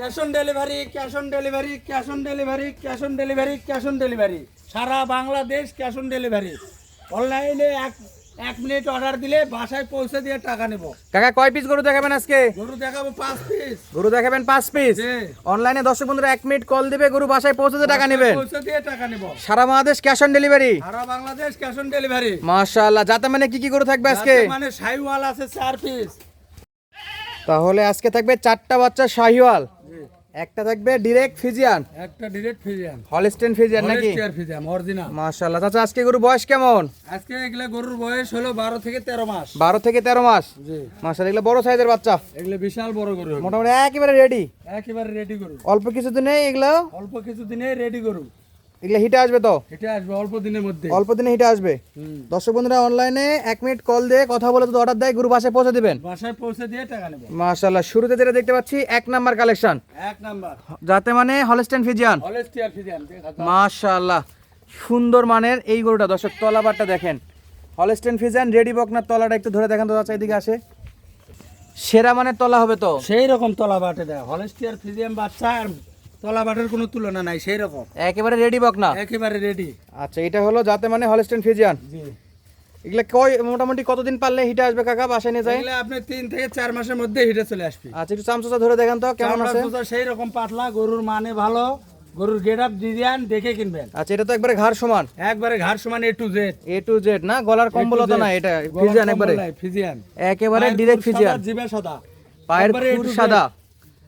Cash on delivery, cash on delivery, cash on delivery, cash on delivery, cash on delivery, সারা Bangladesh cash on delivery. অনলাইনে এক minute order দিলে বাসায় পৌঁছে দিয়ে টাকা নেব। কাকা কয় পিস গরু দেখাবেন আজকে? গরু দেখাবো 5 পিস। গরু দেখাবেন 5 পিস। অনলাইনে দর্শক বন্ধুরা 1 মিনিট কল দিবে, গরু বাসায় পৌঁছে দিয়ে টাকা নেবেন। পৌঁছে দিয়ে টাকা নেব। সারা বাংলাদেশ ক্যাশ অন ডেলিভারি। সারা বাংলাদেশ ক্যাশ অন ডেলিভারি। মাশাআল্লাহ। যাতে মানে কি কি গরু থাকবে আজকে? মানে শাহিওয়াল আছে 4 পিস। তাহলে আজকে থাকবে 4টা বাচ্চা শাহিওয়াল, একটা থাকবে ডিরেক্ট ফিজিয়ান, একটা ডিরেক্ট ফিজিয়ান, হলস্টেইন ফিজিয়ান নাকি? Holstein Friesian original. মাশাআল্লাহ। চাচা আজকে গরু বয়স কেমন? আজকে এগুলা গরুর বয়স হলো 12 থেকে 13 মাস। 12 থেকে 13 মাস। জি মাশাআল্লাহ। এগুলো বড় সাইজের বাচ্চা, এগুলা বিশাল বড় গরু, মোটামুটি একেবারে রেডি, একেবারে রেডি গরু। অল্প কিছুদিনে এগুলো অল্প কিছুদিনে রেডি গরু। এগুলো হিটে আসবে তো? এটা আসবে অল্প দিনের মধ্যে, অল্প দিনে হিটে আসবে। দর্শক বন্ধুরা অনলাইনে 1 মিনিট কল দিয়ে কথা বলে তো অর্ডার দেয়, গরু বাসায় পৌঁছে দিবেন। বাসায় পৌঁছে দিয়ে টাকা নেব। মাশাআল্লাহ। শুরুতে যেটা দেখতে পাচ্ছি 1 নাম্বার কালেকশন, 1 নাম্বার যাতে মানে হলস্টেইন ফিজিয়ান। হলস্টেইন ফিজিয়ান মাশাআল্লাহ, সুন্দর মানের এই গরুটা। দর্শক তলাবারটা দেখেন, হলস্টেইন ফিজিয়ান রেডি বকনার তলাটা একটু ধরে দেখেন তো চাচা, এদিকে আসে। সেরা মানের তলা হবে তো? সেই রকম তলা বাটে দেয় হলস্টেইন ফিজিয়ান বাচ্চা, আর তলা বাটের কোনো তুলনা নাই, সেই রকম একেবারে রেডি বকনা, একেবারে রেডি। আচ্ছা, এটা হলো যাতে মানে হলস্টেইন ফিজিয়ান। জি এগুলা কয় মোটামুটি কতদিন পারলে হিটে আসবে কাকা বাসায় নিয়ে যায়? এগুলা আপনি 3 থেকে 4 মাসের মধ্যে হিটে চলে আসবে। আচ্ছা, একটু চামচা ধরে দেখেন তো কেমন আছে। চামড়া সেই রকম পাতলা, গরুর মানে ভালো, গরুর গেটআপ ডিজাইন দেখে কিনবেন। আচ্ছা, এটা তো একবারে ঘাড় সমান, একবারে ঘাড় সমান A to Z, A to Z না? গলার কম্বল তো না, এটা ফিজিয়ান একবারে ফিজিয়ান, একেবারে ডিরেক্ট ফিজিয়ান। জিবা সাদা, পায়ের খুর সাদা,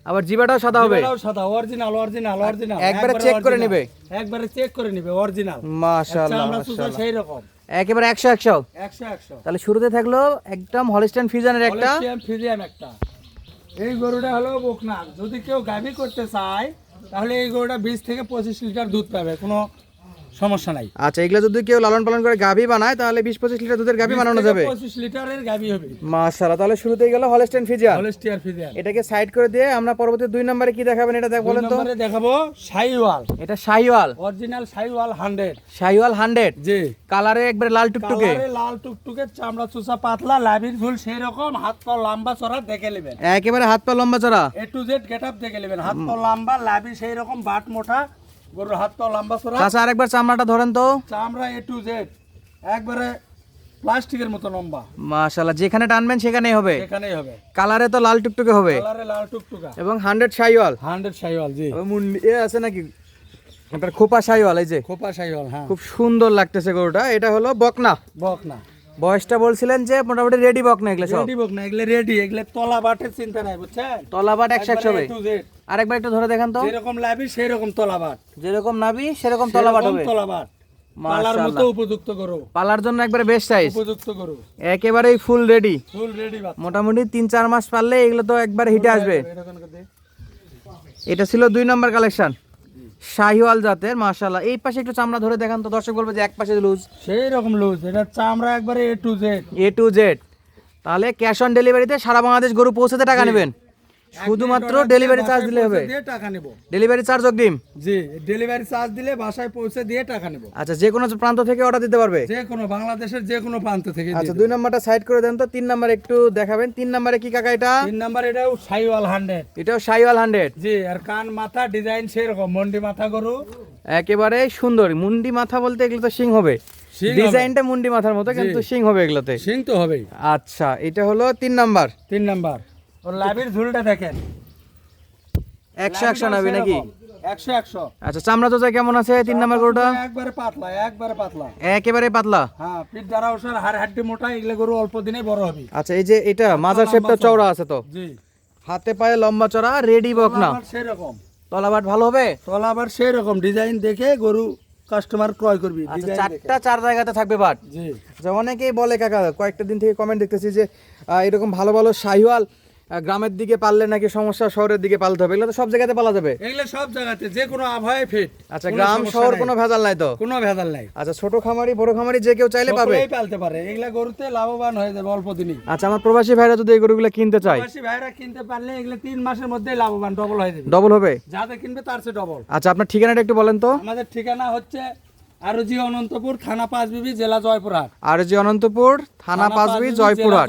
আবার জিবাটাও সাদা হবে। জিবাটাও সাদা, অরিজিনাল অরিজিনাল অরিজিনাল, একবারে চেক করে নেবে, একবারে চেক করে নেবে অরিজিনাল। মাশাআল্লাহ আমরা মাশাআল্লাহ, সেই রকম একেবারে 100 100 তাহলে শুরুতে থাকলো একদম হলস্টেইন ফিজিয়ানের একটা, হলস্টেইন ফিজিয়ান একটা। এই গরুটা হলো বকনা, যদি কেউ গাভী করতে চায় তাহলে এই গরুটা 20 থেকে 25 লিটার দুধ পাবে, কোনো সমস্যা নাই। আচ্ছা, এগুলো যদি কেউ লালন পালন করে গাভী বানায় তাহলে 20-25 লিটার দুধের গাভী বানানো যাবে। 25 লিটারের গাভী হবে। মাশাআল্লাহ। তাহলে শুরুতেই গেল হলস্টেইন ফিজিয়ান, হলস্টেইন ফিজিয়ান। এটাকে সাইড করে দিয়ে আমরা পরবর্তী 2 নম্বরে কি দেখাবেন এটা বলেন তো? 2 নম্বরে দেখাবো শাহিওয়াল, এটা শাহিওয়াল, অরিজিনাল শাহিওয়াল 100। শাহিওয়াল 100, জি কালারে একবারে লাল টুকটুকে, কালারে লাল টুকটুকে, চামড়া চুষা পাতলা, লাভির ঝুল সেই রকম, হাত পা লম্বা চড়া দেখে নেবেন। একেবারে হাত পা লম্বা চড়া, A to Z গেটআপ দেখে নেবেন, হাত পা লম্বা, লাভি সেই রকম, বাট মোটা, গরুর হাত পা লম্বা চড়া। আচ্ছা, আরেকবার চামড়াটা ধরেন তো। চামড়া A to Z একবারে প্লাস্টিকের মতো লম্বা। মাশাআল্লাহ, যেখানে টানবেন সেখানেই হবে, এখানেই হবে। কালারে তো লাল টুকটুকে হবে, কালারে লাল টুকটুকা, এবং 100 শাহিওয়াল। 100 শাহিওয়াল। জি মুন্ডি এ আছে নাকি আপনার খোপা শাহিওয়াল? এই যে খোপা শাহিওয়াল, হ্যাঁ খুব সুন্দর লাগতেছে গরুটা। এটা হলো বকনা, বকনা। বয়সটা বলছিলেন যে মোটামুটি রেডি বকনা, এগুলো সব রেডি বকনা, এগুলো রেডি, এগুলো তলা বাটের চিন্তা নাই, বুঝছেন? তলাবাট 100 হবে। A to Z আরেকবার একটু ধরে দেখেন তো। যেরকম লাভি সেই রকম তলা বাট, যেরকম নাবি সেরকম তলাবাট হবে, তলা বাট, পালার মতো উপযুক্ত গরু, পালার জন্য একবারে বেস্ট সাইজ, উপযুক্ত গরু, একেবারেই ফুল রেডি। ফুল রেডি বাচ্চা। মোটামুটি 3-4 মাস পারলে এগুলো তো একবারে হিটে আসবে। এটা ছিল 2 নম্বর কালেকশন, শাহিওয়াল জাতের। মাশাআল্লাহ। এই পাশে একটু চামড়া ধরে দেখান তো, দর্শক বলবে যে এক পাশে লুজ, সেই রকম লুজ, এটা চামড়া একবারে A to Z। A to Z। তাহলে ক্যাশ অন ডেলিভারিতে সারা বাংলাদেশ গরু পৌঁছাতে টাকা নেবেন, শুধুমাত্র ডেলিভারি চার্জ দিলে হবে। দিয়ে টাকা নেব। ডেলিভারি চার্জ অগ্রিম। জি ডেলিভারি চার্জ দিলে বাসায় পৌঁছে দিয়ে টাকা নেব। আচ্ছা, যে কোনো প্রান্ত থেকে অর্ডার দিতে পারবে? যে কোনো বাংলাদেশের যে কোনো প্রান্ত থেকে। আচ্ছা, 2 নম্বরটা সাইড করে দেন তো, 3 নম্বর একটু দেখাবেন। 3 নম্বরে কি কাকা এটা? 3 নাম্বার এটাও শাহিওয়াল 100। এটাও শাহিওয়াল 100। জি, আর কান মাথা ডিজাইন সেরকম, মন্ডি মাথা গরু, একেবারে সুন্দর মুন্ডি মাথা, বলতে এগুলো তো সিং হবে, শিং হবে। ডিজাইনটা মুন্ডি মাথার মতো, কিন্তু সিং হবে এগুলোতে। সিং তো হবেই। আচ্ছা, এটা হলো 3 নাম্বার। 3 নাম্বার ওর লাভির ঝুলটা দেখেন, 100 নাবি নাকি? 100। আচ্ছা, চামড়া তো কেমন আছে 3 নাম্বার গরুটা? একবারে পাতলা, একবারে পাতলা, একেবারে পাতলা। হ্যাঁ পিঠ দ্বারা ওসার, হাড় হাড্ডি মোটা, এগুলো গরু অল্প দিনে বড় হবে। আচ্ছা, এই যে এটা মাজার শেপটা চওড়া আছে তো, জি হাতে পায়ে লম্বা চড়া, রেডি বকনা, সেরকম তলাবাট ভালো হবে। তলা আবার সেই রকম ডিজাইন দেখে গরু কাস্টমার ক্রয় করবি। আচ্ছা, 4টা 4 জায়গাতে থাকবে বাট। জি আচ্ছা, অনেকেই বলে কাকা, কয়েকটা দিন থেকে কমেন্ট দেখতেছি যে এরকম ভালো ভালো শাহিওয়াল গ্রামের দিকে পাললে নাকি সমস্যা, শহরের দিকে পালতে হবে। এগুলো তো সব জায়গাতে পালা যাবে? এগুলো সব জায়গাতে যে কোনো আবহাওয়ায় ফিট। আচ্ছা, গ্রাম শহর কোনো ভেজাল নাই তো? কোনো ভেজাল নাই। আচ্ছা, ছোট খামারি বড় খামারি যে কেউ চাইলে পাবে? সকলেই পালতে পারে, এগুলা গরুতে লাভবান হয়ে যাবে অল্প দিনই। আচ্ছা, আমার প্রবাসী ভাইরা যদি এই গরুগুলো কিনতে চায়, প্রবাসী ভাইরা কিনতে পারলে এগুলো 3 মাসের মধ্যেই লাভবান ডবল হয়ে যাবে। ডবল হবে? যাদের কিনবে তার চেয়ে ডবল। আচ্ছা, আপনার ঠিকানাটা একটু বলেন তো। আমাদের ঠিকানা হচ্ছে আরজি অনন্তপুর, থানা পাঁচবিবি, জেলা জয়পুরহাট। আরজি অনন্তপুর, থানা পাঁচবি, জয়পুরহাট।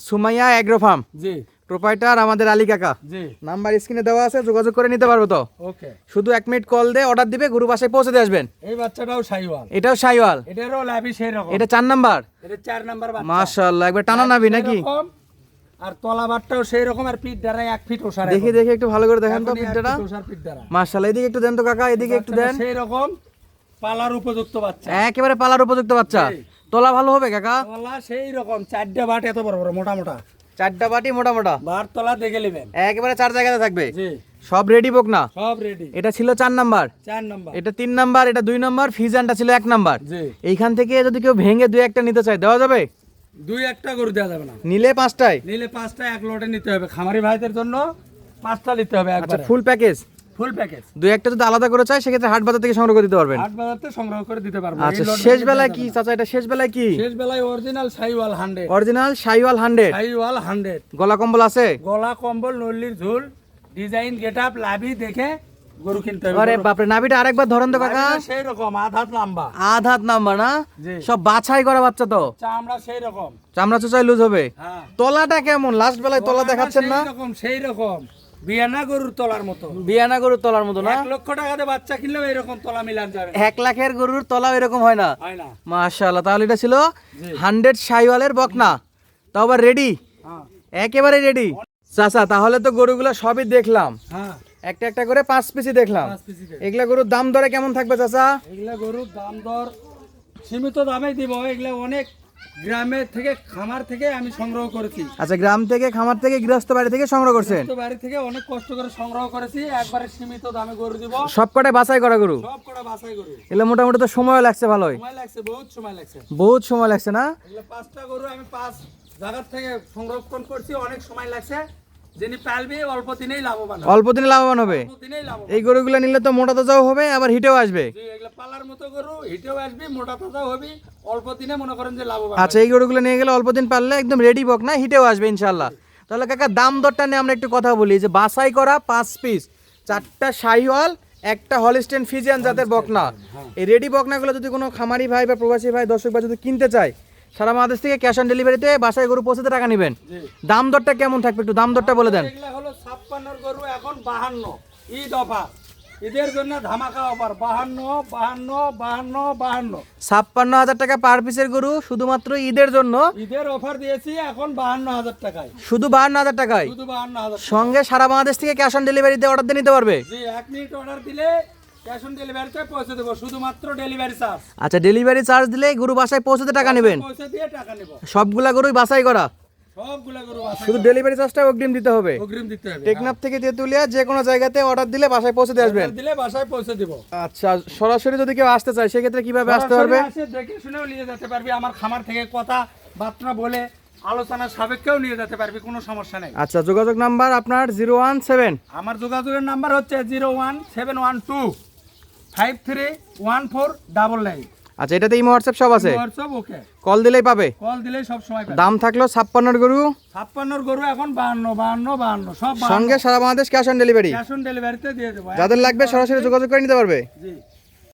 Sumaiya agro farm. জি প্রোপাইটার আমাদের আলী কাকা। জি নাম্বার স্ক্রিনে দেওয়া আছে, যোগাযোগ করে নিতে পারবো তো? ওকে। শুধু 1 মিনিট কল দিয়ে অর্ডার দিবে, গরু বাসায় পৌঁছে দিয়ে আসবেন। এই বাচ্চাটাও শাহিওয়াল, এটাও শাহিওয়াল, এটারও লাভি সেই রকম। এটা 4 নাম্বার। এটা 4 নাম্বার বাচ্চা। মাশাআল্লাহ, একবার টানা নাবি নাকি? সেরকম, আর তলাবারটাও সেই রকম, আর পিঠ দ্বারা 1 ফিট ওসার। দেখি দেখি একটু ভালো করে দেখেন তো পিঠটা। ওসার পিঠ দ্বারা। মাশাআল্লাহ, এদিকে একটু দেন তো কাকা, এদিকে একটু দেন। সেই রকম পালার উপযুক্ত বাচ্চা, একেবারে পালার উপযুক্ত বাচ্চা। জি। তলা ভালো হবে কাকা? তলা সেই রকম 4টা বাট এত বড় বড় মোটা মোটা 4টা বাটি মোটা মোটা, বার তলা দেখে নেবেন। একেবারে 4 জায়গাতে থাকবে। জি সব রেডি বোক না? সব রেডি। এটা ছিল 4 নাম্বার, 4 নাম্বার। এটা 3 নাম্বার, এটা 2 নাম্বার, ফিজানটা ছিল 1 নাম্বার। জি এইখান থেকে যদি কেউ ভেঙে 2-1টা নিতে চায় দেওয়া যাবে? 2-1টা গরু দেওয়া যাবে না, নিলে 5টায়। নিলে 5টা এক লটে নিতে হবে। খামারি ভাইদের জন্য 5টা নিতে হবে আচ্ছা, একবারে, ফুল প্যাকেজ। Full package. 2-1টা যদি আলাদা করে চাই সেক্ষেত্রে হাট বাজার থেকে সংগ্রহ করে দিতে পারবেন। হাট বাজারতে সংগ্রহ করে দিতে পারবো। আচ্ছা, এই লটে শেষ নিতে বেলায় যাবে কি না। চাচা, এটা শেষ বেলায় কি? শেষ বেলায় অরিজিনাল শাহিওয়াল 100, অরিজিনাল শাহিওয়াল 100, শাহিওয়াল 100। গলা কম্বল আছে? গলা কম্বল, নল্লির ঝুল, ডিজাইন, গেটআপ, লাভি দেখে গরু কিনতে হবে। আরে বাপরে, নাভিটা আরেকবার ধরেন তো কাকা। লাভিটা সেই রকম আধ হাত লম্বা, আধ হাত নাম্বার না? জি। সব বাছাই করা বাচ্চা তো, চামড়া সেই রকম। চামড়া চোচাই লুজ হবে। হ্যাঁ, তলাটা কেমন? লাস্ট বেলায় তলা দেখাচ্ছেন না? সেই রকম, সেই রকম বিয়ানা গরুর তলার মতো। বিয়ানা গরুর তলার মতো না? 1 লক্ষ টাকাতে বাচ্চা কিনলেও এরকম তলা মিলান যাবে না। 1 লাখের গরুর তলা এরকম হয় না? হয় না। মাশাআল্লাহ, তাহলে এটা ছিল জি। 100 শাহিওয়ালের বকনা, তাও আবার রেডি, হ্যাঁ একেবারে রেডি। চাচা, তাহলে তো গরুগুলো সবই দেখলাম, হ্যাঁ, একটা একটা করে 5 পিসই দেখলাম। 5 পিসি দেবে। এগুলা গরুর দাম দরে কেমন থাকবে চাচা? এগুলা গরুর দাম দর সীমিত দামে দিব। এগুলা অনেক গ্রামের থেকে, খামার থেকে আমি সংগ্রহ করেছি। আচ্ছা, গ্রাম থেকে, খামার থেকে, গৃহস্থ বাড়ি থেকে সংগ্রহ করছেন? তো বাড়ি থেকে অনেক কষ্ট করে সংগ্রহ করেছি। একবারে সীমিত দামে গরু দিব। সব কটাই বাছাই করা গরু? সব কটা বাছাই গরু। এগুলো মোটামুটি তো সময় লাগছে ভালোই, সময় লাগছে, বহুত সময় লাগছে। বহুত সময় লাগছে না? এগুলো 5টা গরু আমি 5 জায়গা থেকে সংরক্ষণ করছি, অনেক সময় লাগছে। যিনি পালবে অল্প দিনেই লাভবান হবে। অল্প দিনে লাভবান হবে। অল্প দিনেই লাভবান। এই গরুগুলো নিলে তো মোটা তাজাও হবে, আবার হিটেও আসবে। জি, এগুলো পালার মতো গরু, হিটেও আসবে, মোটা তাজা হবে, অল্প দিনে মনে করেন যে লাভবান। আচ্ছা, এই গরুগুলো নিয়ে গেলে অল্প দিন পারলে একদম রেডি বক না, হিটেও আসবে ইনশাল্লাহ। তাহলে কাকা, দাম দরটা নিয়ে আমরা একটু কথা বলি। যে বাছাই করা 5 পিস, 4টা শাহিওয়াল, একটা হলিস্টেইন ফিজিয়ান জাতের বকনা, এই রেডি বকনাগুলো যদি কোনো খামারি ভাই বা প্রবাসী ভাই, দর্শক ভাই যদি কিনতে চায়, সারা বাংলাদেশ থেকে ক্যাশ অন ডেলিভারিতে বাসায় গরু পৌঁছাতে টাকা নেবেন। জি। দাম দরটা কেমন থাকবে, একটু দাম দরটা বলে দেন। এগুলা হলো 56 গরু, এখন 52। ঈদ অফার, ঈদের জন্য ধামাকা অফার। 52, 52, 52, 52। 56,000 টাকা পার পিসের গরু শুধুমাত্র ঈদের জন্য, ঈদের অফার দিয়েছি এখন 52,000 টাকায়, শুধু 52,000 টাকায়। শুধু 52,000। সঙ্গে সারা বাংলাদেশ থেকে ক্যাশ অন ডেলিভারিতে অর্ডার দিয়ে নিতে পারবে। জি, 1 মিনিট অর্ডার দিলে ক্যাশ অন ডেলিভারিতে পৌঁছে দেবো, শুধুমাত্র ডেলিভারি চার্জ। আচ্ছা, ডেলিভারি চার্জ দিলে গরু বাসায় পৌঁছাতে টাকা নেবেন। পৌঁছে দিয়ে টাকা নেব। সবগুলা গরুই বাছাই করা, সবগুলা গরু বাছাই শুধু করে ডেলিভারি চার্জটা অগ্রিম দিতে হবে। অগ্রিম দিতে হবে। টেকনাফ থেকে তেতুলিয়া যে কোনো জায়গাতে অর্ডার দিলে বাসায় পৌঁছে দিয়ে আসবেন। অর্ডার দিলে বাসায় পৌঁছে দেব। আচ্ছা, সরাসরি যদি কেউ আসতে চায় সেক্ষেত্রে কিভাবে আসতে পারবে? সরাসরি আসে দেখে শুনেও নিয়ে যেতে পারবি। আমার খামার থেকে কথা বার্তা বলে আলোচনা সাপেক্ষেও নিয়ে যেতে পারবি, কোনো সমস্যা নেই। আচ্ছা, যোগাযোগ নাম্বার আপনার 017। আমার যোগাযোগের নাম্বার হচ্ছে 01712531499। আচ্ছা, এটাতে ইমো হোয়াটসঅ্যাপ সব আছে? হোয়াটসঅ্যাপ ওকে, কল দিলেই পাবে। কল দিলেই সব সময় পাবে। দাম থাকলো 56 গরু, 56 গরু এখন 52, 52, 52 সব সঙ্গে সারা Bangladesh cash on delivery. Cash on ডেলিভারিতে দিয়ে দেবো। যাদের লাগবে সরাসরি যোগাযোগ করে নিতে পারবে। জি।